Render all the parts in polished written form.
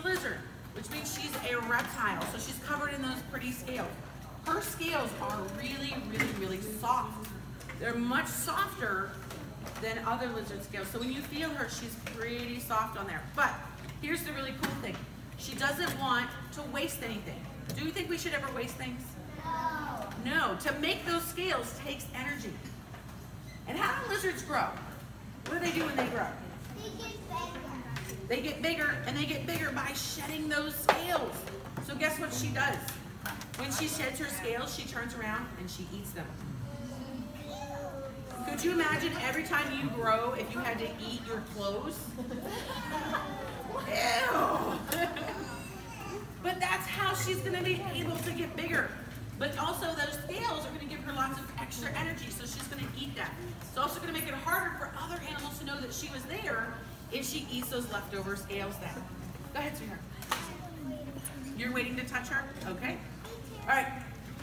lizard, which means she's a reptile. So she's covered in those pretty scales. Her scales are really, really, really soft. They're much softer than other lizard scales. So when you feel her, she's pretty soft on there. But here's the really cool thing. She doesn't want to waste anything. Do you think we should ever waste things? No. To make those scales takes energy. And how do lizards grow? What do they do when they grow? They get bigger, and they get bigger by shedding those scales. So guess what she does? When she sheds her scales, she turns around and she eats them. Could you imagine every time you grow, if you had to eat your clothes? Ew! But that's how she's going to be able to get bigger. But also those scales are going to give her lots of extra energy, so she's going to eat that. It's also going to make it harder for other animals to know that she was there if she eats those leftover scales then. Go ahead, sweetheart. You're waiting to touch her? Okay. All right.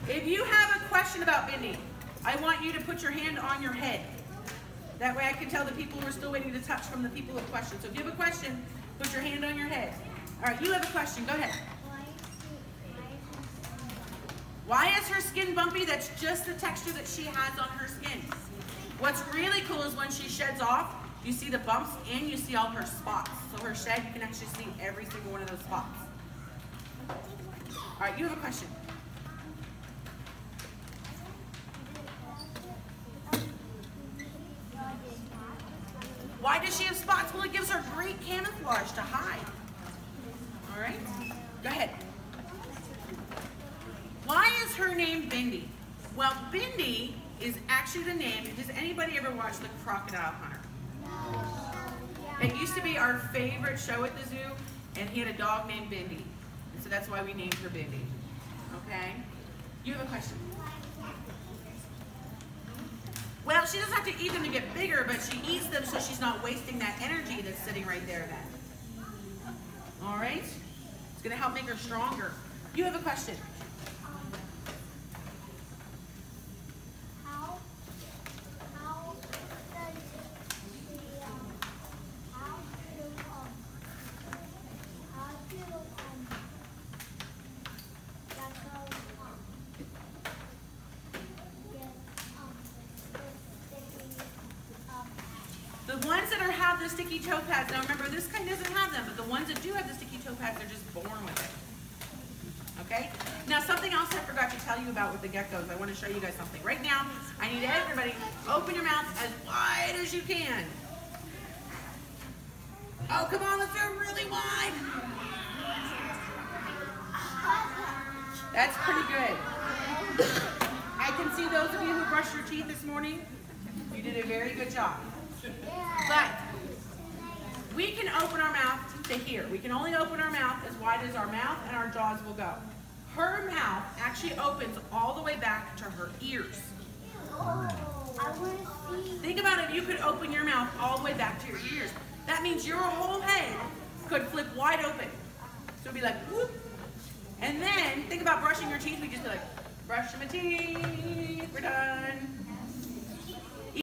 If you have a question about Bindi, I want you to put your hand on your head. That way I can tell the people who are still waiting to touch from the people with questions. So if you have a question, put your hand on your head. All right, you have a question. Go ahead. Why is her skin bumpy? That's just the texture that she has on her skin. What's really cool is when she sheds off, you see the bumps and you see all her spots. So her shed, you can actually see every single one of those spots. All right, you have a question. Why does she have spots? Well, it gives her great camouflage to hide. All right, go ahead. Why is her name Bindi? Well, Bindi is actually the name. Does anybody ever watch The Crocodile Hunter? It used to be our favorite show at the zoo, and he had a dog named Bindi. And so that's why we named her Bindi. Okay? You have a question? Well, she doesn't have to eat them to get bigger, but she eats them so she's not wasting that energy that's sitting right there then. All right? It's going to help make her stronger. You have a question? The ones that have the sticky toe pads, now remember this kind doesn't have them, but the ones that do have the sticky toe pads, they're just born with it. Okay? Now something else I forgot to tell you about with the geckos, I want to show you guys something. Right now, I need everybody, open your mouth as wide as you can. Oh, come on, let's do it really wide. That's pretty good. I can see those of you who brushed your teeth this morning. You did a very good job. But we can open our mouth to here. We can only open our mouth as wide as our mouth and our jaws will go. Her mouth actually opens all the way back to her ears. Think about if you could open your mouth all the way back to your ears. That means your whole head could flip wide open. So it'd be like, whoop. And then think about brushing your teeth. We just be like, brush my teeth, we're done.